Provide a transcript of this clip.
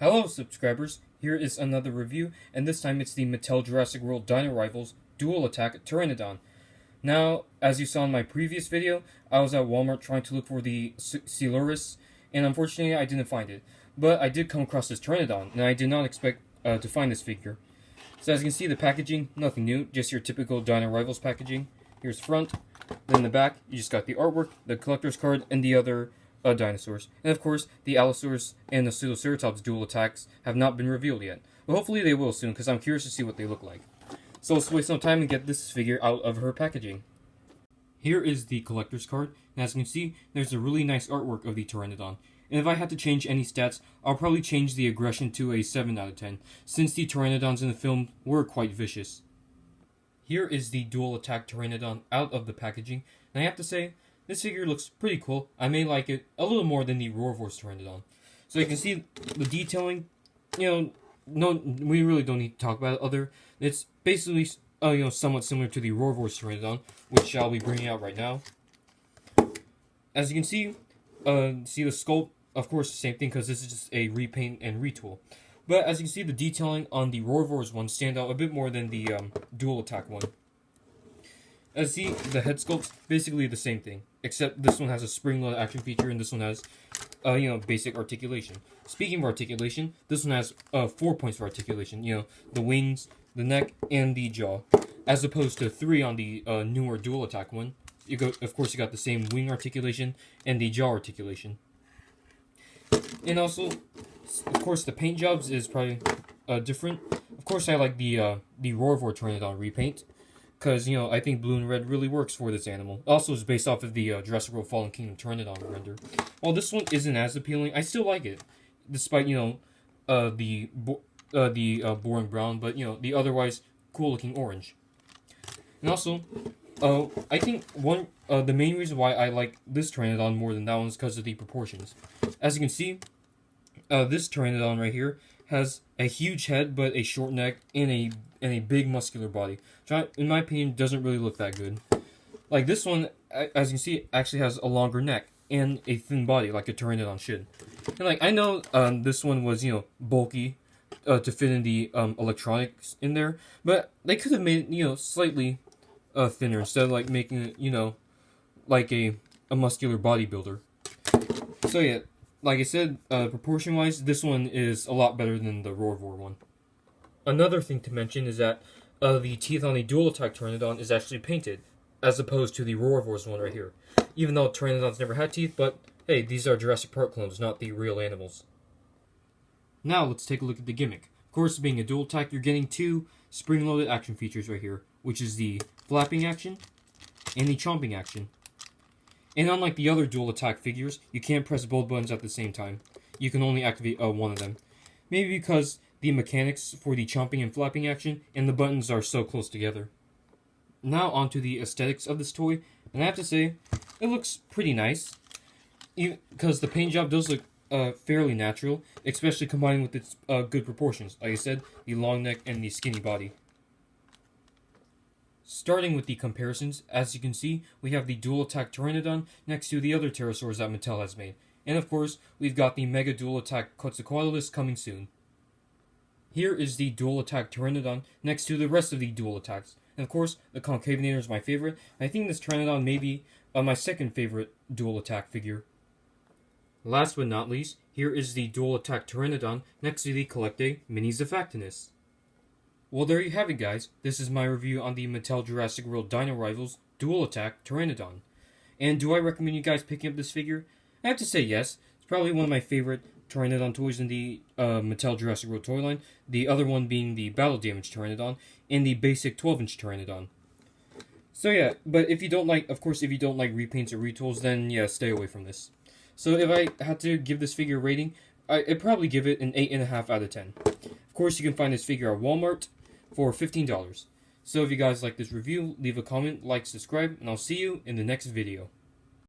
Hello subscribers, here is another review, and this time it's the Mattel Jurassic World Dino Rivals Dual Attack Pteranodon. Now, as you saw in my previous video, I was at Walmart trying to look for the Coelurosaurus, and unfortunately I didn't find it. But I did come across this Pteranodon, and I did not expect to find this figure. So as you can see, the packaging, nothing new, just your typical Dino Rivals packaging. Here's the front, then in the back, you just got the artwork, the collector's card, and the other dinosaurs. And of course, the Allosaurus and the Pseudoceratops dual attacks have not been revealed yet. But hopefully they will soon, because I'm curious to see what they look like. So let's waste no time and get this figure out of her packaging. Here is the collector's card, and as you can see, there's a really nice artwork of the Pteranodon. And if I had to change any stats, I'll probably change the aggression to a 7 out of 10, since the Pteranodons in the film were quite vicious. Here is the dual attack Pteranodon out of the packaging, and I have to say, this figure looks pretty cool. I may like it a little more than the Roarvor's Pteranodon. So you can see the detailing, we really don't need to talk about it it's basically, somewhat similar to the Roarvor's Pteranodon, which I'll be bringing out right now. As you can see the sculpt, of course, the same thing, because this is just a repaint and retool. But as you can see, the detailing on the Roarvor's one stand out a bit more than the dual attack one. As you see, the head sculpt's basically the same thing, except this one has a spring-loaded action feature, and this one has, basic articulation. Speaking of articulation, this one has 4 points for articulation. The wings, the neck, and the jaw, as opposed to 3 on the newer dual attack one. Of course, you got the same wing articulation and the jaw articulation. And also, of course, the paint jobs is probably different. Of course, I like the Roarvor Pteranodon repaint, because, I think blue and red really works for this animal. Also, it's based off of the Jurassic World Fallen Kingdom Pteranodon render. While this one isn't as appealing, I still like it, despite, the boring brown, but, the otherwise cool-looking orange. And also, I think the main reason why I like this Pteranodon more than that one is because of the proportions. As you can see, this Pteranodon right here has a huge head, but a short neck and a big muscular body, which in my opinion doesn't really look that good. Like this one, as you can see, actually has a longer neck and a thin body, like a Pteranodon should. And I know this one was bulky to fit in the electronics in there, but they could have made it slightly thinner instead of making it like a muscular bodybuilder. So yeah. Like I said, proportion-wise, this one is a lot better than the Roarvor one. Another thing to mention is that the teeth on the dual attack Pteranodon is actually painted, as opposed to the Roarvor's one right here. Even though Pteranodons never had teeth, but hey, these are Jurassic Park clones, not the real animals. Now let's take a look at the gimmick. Of course, being a dual attack, you're getting 2 spring-loaded action features right here, which is the flapping action and the chomping action. And unlike the other dual attack figures, you can't press both buttons at the same time. You can only activate one of them. Maybe because the mechanics for the chomping and flapping action and the buttons are so close together. Now onto the aesthetics of this toy, and I have to say, it looks pretty nice. Because the paint job does look fairly natural, especially combining with its good proportions. Like I said, the long neck and the skinny body. Starting with the comparisons, as you can see, we have the dual attack Pteranodon next to the other pterosaurs that Mattel has made. And of course, we've got the mega dual attack Quetzalcoatlus coming soon. Here is the dual attack Pteranodon next to the rest of the dual attacks. And of course, the Concavinator is my favorite. I think this Pteranodon may be my second favorite dual attack figure. Last but not least, here is the dual attack Pteranodon next to the Collecte Mini Zafactinus. Well, there you have it, guys. This is my review on the Mattel Jurassic World Dino Rivals Dual Attack Pteranodon. And do I recommend you guys picking up this figure? I have to say yes. It's probably one of my favorite Pteranodon toys in the Mattel Jurassic World toy line. The other one being the Battle Damage Pteranodon and the basic 12-inch Pteranodon. So yeah, but if you don't like repaints or retools, then yeah, stay away from this. So if I had to give this figure a rating, I'd probably give it an 8.5 out of 10. Of course, you can find this figure at Walmart for $15. So if you guys like this review, leave a comment, like, subscribe, and I'll see you in the next video.